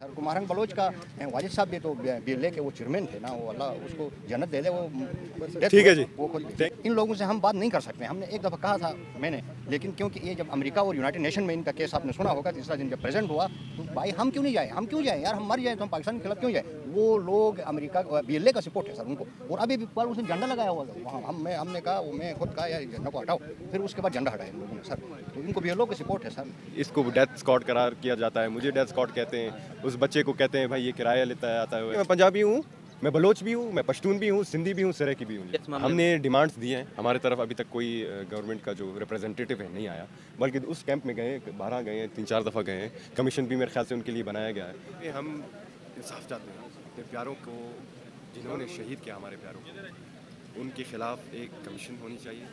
Sir Kumaran Bloch का वाजिद साहब भी तो बीएलए के वो चेयरमैन थे ना, वो अल्लाह उसको जन्नत दे दे, वो ठीक है जी। वो खुद इन लोगों से हम बात नहीं कर सकते। हमने एक दफ़ा कहा था मैंने, लेकिन क्योंकि ये जब अमेरिका और यूनाइटेड नेशन में इनका केस आपने सुना होगा, तीसरा दिन जब प्रेजेंट हुआ, तो भाई हम क्यों नहीं जाए, हम क्यों जाए यार, हम मर जाए तो हम पाकिस्तान के खिलाफ क्यों जाए। वो लोग अमेरिका बीएलए का सपोर्ट है सर उनको, और अभी भी पर उसने झंडा लगाया हुआ था वहाँ। हमने कहा, वो मैं खुद कहा यार झंडा को हटाओ, फिर उसके बाद झंडा हटाया इन लोगों ने सर। तो इनको बीएलओ का सपोर्ट है सर। इसको डेथ स्कॉट करार किया जाता है, मुझे डेथ स्कॉट कहते हैं, उस बच्चे को कहते हैं भाई ये किराया लेता है आता है। मैं पंजाबी हूँ, मैं बलोच भी हूँ, मैं पश्तून भी हूँ, सिंधी भी हूँ, सराइकी भी हूँ। हमने डिमांड्स दी हैं, हमारे तरफ अभी तक कोई गवर्नमेंट का जो रिप्रेजेंटेटिव है नहीं आया, बल्कि उस कैंप में गए, 12 गए हैं, 3-4 दफ़ा गए हैं। कमीशन भी मेरे ख्याल से उनके लिए बनाया गया है। हम इंसाफ चाहते हैं अपने प्यारों को, जिन्होंने शहीद किया हमारे प्यारों को, उनके खिलाफ एक कमीशन होनी चाहिए,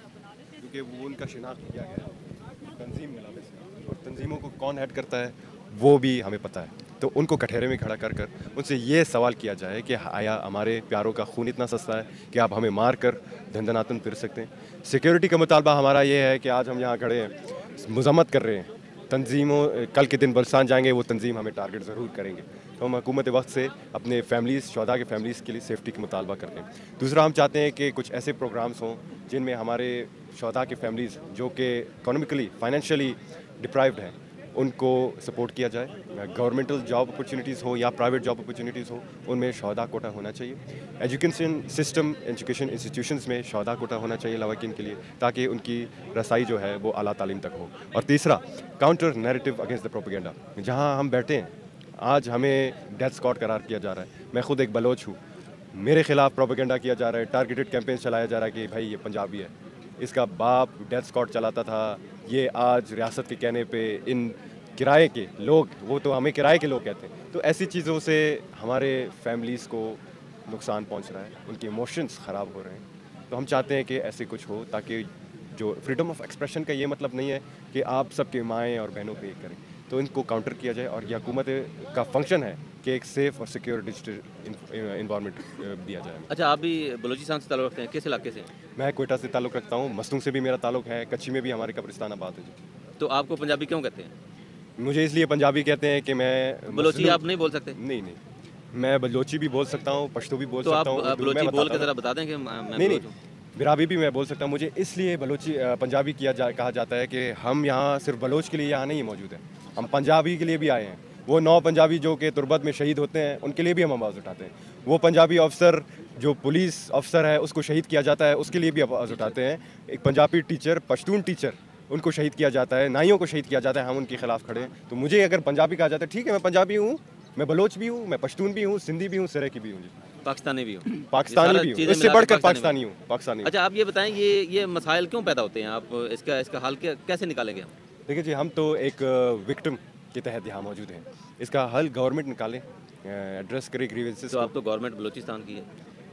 क्योंकि वो उनका शिनाख्त किया गया है तंजीम मिला से, और तंजीमों को कौन हेड करता है वो भी हमें पता है। तो उनको कटहरे में खड़ा कर कर उनसे ये सवाल किया जाए कि आया हमारे प्यारों का खून इतना सस्ता है कि आप हमें मार कर धंधनातन फिर सकते हैं। सिक्योरिटी का मुतालबा हमारा ये है कि आज हम यहाँ खड़े हैं, मजम्मत कर रहे हैं तंजीमों, कल के दिन बलसान जाएंगे वो तंजीम हमें टारगेट ज़रूर करेंगे। तो हम हुकूमत वक्त से अपने फैमिलीज़, शहदा के फैमिलीज़ के लिए सेफ्टी का मुतालबा करते हैं। दूसरा, हम चाहते हैं कि कुछ ऐसे प्रोग्राम्स हों जिनमें हमारे शहदा के फैमिलीज़ जो कि इकोनॉमिकली फाइनेंशियली डिप्राइव्ड हैं उनको सपोर्ट किया जाए। गवर्नमेंटल जॉब अपॉर्चुनिटीज़ हो या प्राइवेट जॉब अपॉर्चुनिटीज़ हो, उनमें शहदा कोटा होना चाहिए। एजुकेशन सिस्टम, एजुकेशन इंस्टीट्यूशंस में शहदा कोटा होना चाहिए लवाकिन के लिए, ताकि उनकी रसाई जो है वो आला तालीम तक हो। और तीसरा, counter narrative against the propaganda. जहाँ हम बैठे हैं आज हमें डेथ स्कॉट करार किया जा रहा है। मैं खुद एक बलोच हूँ, मेरे खिलाफ प्रोपेगेंडा किया जा रहा है, टारगेटेड कैंपेन चलाया जा रहा है कि भाई ये पंजाबी है, इसका बाप डेथ स्कॉट चलाता था, ये आज रियासत के कहने पे इन किराए के लोग, वो तो हमें किराए के लोग कहते हैं। तो ऐसी चीज़ों से हमारे फैमिलीज़ को नुकसान पहुंच रहा है, उनके इमोशंस ख़राब हो रहे हैं। तो हम चाहते हैं कि ऐसे कुछ हो, ताकि जो फ्रीडम ऑफ एक्सप्रेशन का ये मतलब नहीं है कि आप सबके माएँ और बहनों पे करें, तो इनको काउंटर किया जाए। और ये हुकूमत का फंक्शन है कि एक सेफ़ और सिक्योर डिजिटल इन्वायरमेंट दिया जाए। अच्छा, आप भी बलूचिस्तान से ताल्लुक़ रखते हैं, किस इलाके से? मैं कोयटा से ताल्लुक़ रखता हूँ, मसनूं से भी मेरा ताल्लुक़ है, कच्ची में भी हमारे कब्रिस्तान आबाद है जी। तो आपको पंजाबी क्यों कहते हैं? मुझे इसलिए पंजाबी कहते हैं कि मैं बलोची आप नहीं बोल सकते? नहीं, मैं बलोची भी बोल सकता हूँ, पश्तो भी बोल तो सकता आप हूँ। बलोची बोल के ज़रा बता दें कि मैं नहीं, बलोच हूँ। बिराबी भी मैं बोल सकता हूँ। मुझे इसलिए बलोची पंजाबी कहा जाता है कि हम यहाँ सिर्फ बलोच के लिए यहाँ नहीं मौजूद हैं, हम पंजाबी के लिए भी आए हैं। वो 9 पंजाबी जो कि तुर्बत में शहीद होते हैं, उनके लिए भी हम आवाज़ उठाते हैं। वो पंजाबी अफसर जो पुलिस अफसर है उसको शहीद किया जाता है, उसके लिए भी आवाज़ उठाते हैं। एक पंजाबी टीचर, पश्तून टीचर, उनको शहीद किया जाता है, नाइयों को शहीद किया जाता है, हम उनके खिलाफ खड़े हैं। तो मुझे अगर पंजाबी कहा जाता है, ठीक है, मैं पंजाबी हूँ, मैं बलोच भी हूँ, मैं पश्तून भी हूँ, सिंधी भी हूँ, सराइकी भी हूँ जी। पाकिस्तानी भी हो? पाकिस्तानी भी हूँ, इससे बढ़कर पाकिस्तानी हूँ, पाकिस्तानी। अच्छा, आप ये बताएं, ये मसाइल क्यों पैदा होते हैं? आप इसका हल कैसे निकालेंगे? देखिए जी, हम तो एक विक्टिम के तहत यहाँ मौजूद हैं। इसका हल गवर्नमेंट निकाले, एड्रेस करे ग्रीवेंसेस। तो आप तो गवर्नमेंट बलूचिस्तान की है।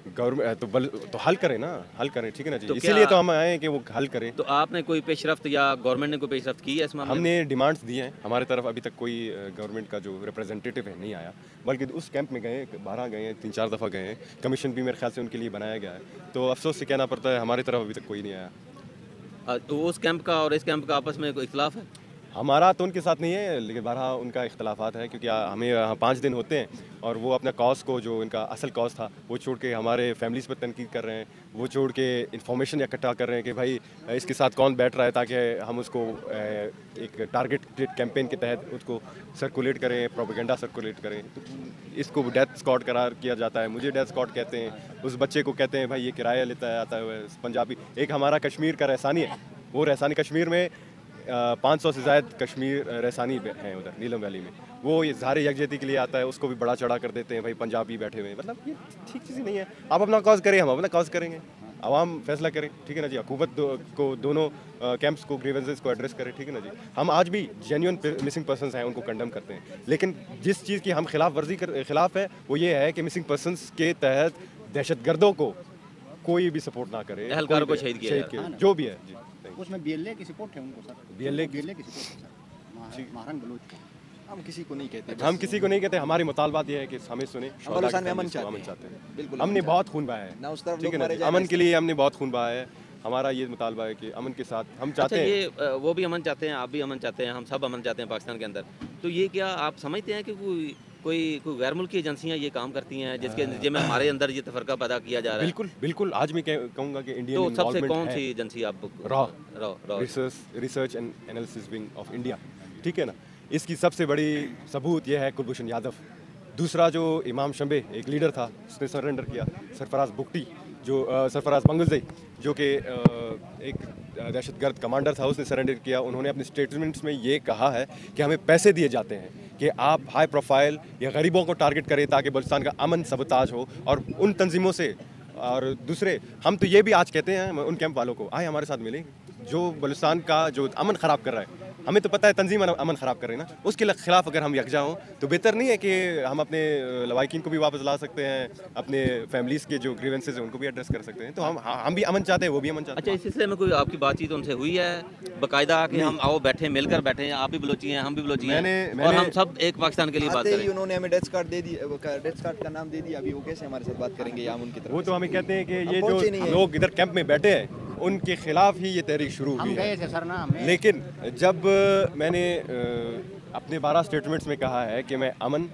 गवर्नमेंट तो हल करें ना, हल करें, ठीक है ना जी। तो इसीलिए तो हम आए हैं कि वो हल करें। तो आपने कोई पेशरफ्त या गवर्नमेंट ने कोई पेशरफ्त की है इस मामले में? हमने डिमांड्स दी हैं, हमारे तरफ अभी तक कोई गवर्नमेंट का जो रिप्रेजेंटेटिव है नहीं आया, बल्कि उस कैंप में गए, 12 गए हैं, 3-4 दफ़ा गए हैं। कमीशन भी मेरे ख्याल से उनके लिए बनाया गया है। तो अफसोस से कहना पड़ता है हमारी तरफ अभी तक कोई नहीं आया। तो उस कैंप का और इस कैंप का आपस में कोई इख्तिलाफ है? हमारा तो उनके साथ नहीं है, लेकिन बहरहाल उनका इख्तलाफात है, क्योंकि हमें यहाँ 5 दिन होते हैं और वो अपना कॉज को, जो इनका असल कॉज था, वो छोड़ के हमारे फैमिलीज़ पर तनकीद कर रहे हैं। वो छोड़ के इन्फॉर्मेशन इकट्ठा कर रहे हैं कि भाई इसके साथ कौन बैठ रहा है, ताकि हम उसको एक टारगेट कैंपेन के तहत उसको सर्कुलेट करें, प्रोपेगेंडा सर्कुलेट करें। तो इसको डेथ स्कॉट करार किया जाता है, मुझे डेथ स्कॉट कहते हैं, उस बच्चे को कहते हैं भाई ये किराया लेता है आता है पंजाबी। एक हमारा कश्मीर का रहसानी है, वो रहसानी कश्मीर में 500 से ज़्यादा कश्मीर रहसानी हैं उधर नीलम वैली में, वो ये इज़हार यकजहती के लिए आता है, उसको भी बड़ा चढ़ा कर देते हैं भाई पंजाबी बैठे हुए हैं। मतलब ये ठीक चीज़ नहीं है। आप अपना कॉज करें, हम अपना कॉज करेंगे, आवाम फैसला करें, ठीक है ना जी। हुकूमत को दोनों कैंप्स को, ग्रीवेंसेस को एड्रेस करें, ठीक है ना जी। हम आज भी जेन्युइन मिसिंग पर्सनस हैं उनको कंडेम करते हैं, लेकिन जिस चीज़ की हम खिलाफ वर्जी खिलाफ है वो ये है कि मिसिंग पर्सनस के तहत दहशतगर्दों को कोई भी सपोर्ट ना करे, एहलकारों को शहीद किया जो भी है जी। उसमें बीएलए की सपोर्ट है उनको सर, बीएलए की सपोर्ट है सर, महारन बलोच। हम किसी को नहीं कहते, हम किसी को नहीं कहते। हमारी मुतालबात ये है कि हमें सुने, बलूचिस्तान में अमन चाहते हैं। बिल्कुल हमने बहुत खून बहाया है, ना उस तरफ ठीक है लोग मारे ना, जाए, अमन के लिए हमने बहुत खून बहाया है। हमारा ये मुतालबा है कि अमन के साथ हम चाहते हैं। ये वो भी अमन चाहते हैं, आप भी अमन चाहते हैं, हम सब अमन चाहते हैं पाकिस्तान के अंदर। तो ये क्या आप समझते हैं कि कोई कोई गैर मुल्की एजेंसियां ये काम करती हैं जिसके नतीजे में हमारे अंदर ये तफरका पैदा किया जा रहा है? बिल्कुल बिल्कुल, आज मैं कहूँगा कि इंडियन तो सबसे इन्वॉल्वमेंट कौन है। सी एजेंसी आप raw raw research and analysis wing of India, ठीक है ना। इसकी सबसे बड़ी सबूत यह है कुलभूषण यादव। दूसरा जो इमाम शंबे एक लीडर था, उसने सरेंडर किया। सरफराज बुगटी जो सरफराज मंगलजई जो कि एक दहशतगर्द कमांडर था, उसने सरेंडर किया। उन्होंने अपने स्टेटमेंट्स में ये कहा है कि हमें पैसे दिए जाते हैं कि आप हाई प्रोफाइल या गरीबों को टारगेट करें ताकि बलूचिस्तान का अमन सबताज हो। और उन तंजीमों से और दूसरे हम तो ये भी आज कहते हैं उन कैंप वालों को, आए हमारे साथ मिलें, जो बलूचिस्तान का जो अमन ख़राब कर रहा है। हमें तो पता है तंजीम अमन ख़राब कर रही है ना, उसके खिलाफ अगर हम यकजा हों तो बेहतर नहीं है कि हम अपने लवाकिन को भी वापस ला सकते हैं, अपने फैमिलीज़ के जो ग्रीवेंसेज हैं उनको भी एड्रेस कर सकते हैं। तो हम भी अमन चाहते हैं, वो भी अमन चाहते अच्छा, इस सिलसिले में कोई आपकी बातचीत उनसे हुई है बाकायदा कि हम आओ बैठे मिलकर बैठे हैं, आप भी बलोची हैं हम भी बलोची हैं और हम सब एक पाकिस्तान के लिए बात आते ही करें? उन्होंने हमें डेथ कार्ड दे दिया, डेथ कार्ड का नाम दे दिया। अभी वो कैसे हमारे साथ बात करेंगे या हम उनकी हैं। तरफ वो तो हमें कहते हैं कि हम ये पहुंचे नहीं जो हैं। लोग इधर कैंप में बैठे हैं उनके खिलाफ ही ये तहरीक शुरू हम हुई गए है। थे सर ना, हमने लेकिन जब मैंने अपने 12 स्टेटमेंट्स में कहा है कि मैं अमन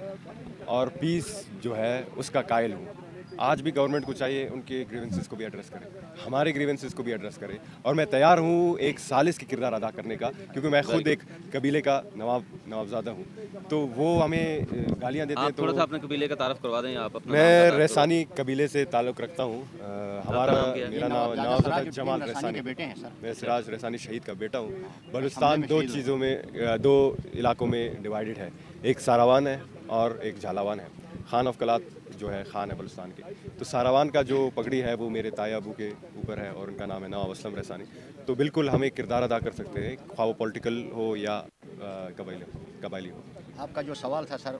और पीस जो है उसका कायल हूँ, आज भी गवर्नमेंट को चाहिए उनके ग्रीवेंसेस को भी एड्रेस करे, हमारे ग्रीवेंसेस को भी एड्रेस करे। और मैं तैयार हूँ एक सालिस की किरदार अदा करने का, क्योंकि मैं खुद एक कबीले का नवाबजादा हूँ। तो वो हमें गालियाँ देते हैं। आप थोड़ा सा तो अपने कबीले का तारफ़ करवा दें आप अपना नाम मैं बता दो। रैसानी कबीले से ताल्लुक़ रखता हूँ। हमारा नाम क्या है? मेरा नाम नवाबजादा नवाबजादा सिराजुद्दीन जमाल रसानी रैसानी के बेटे हैं सर। मैं सिराज रैसानी शहीद का बेटा हूँ। बलूचिस्तान में दो शहीद हुए। चीज़ों में दो इलाकों में डिवाइडेड है, एक सारावान है और एक झालावान है। खान ऑफ कलात जो है खान है बलूचिस्तान के, तो सारावान का जो पगड़ी है वो मेरे ताया अबू के ऊपर है और उनका नाम है नवाब असलम रैसानी। तो बिल्कुल हम एक किरदार अदा कर सकते हैं, ख्वाह वो पॉलिटिकल हो या कबायली हो। आपका जो सवाल था सर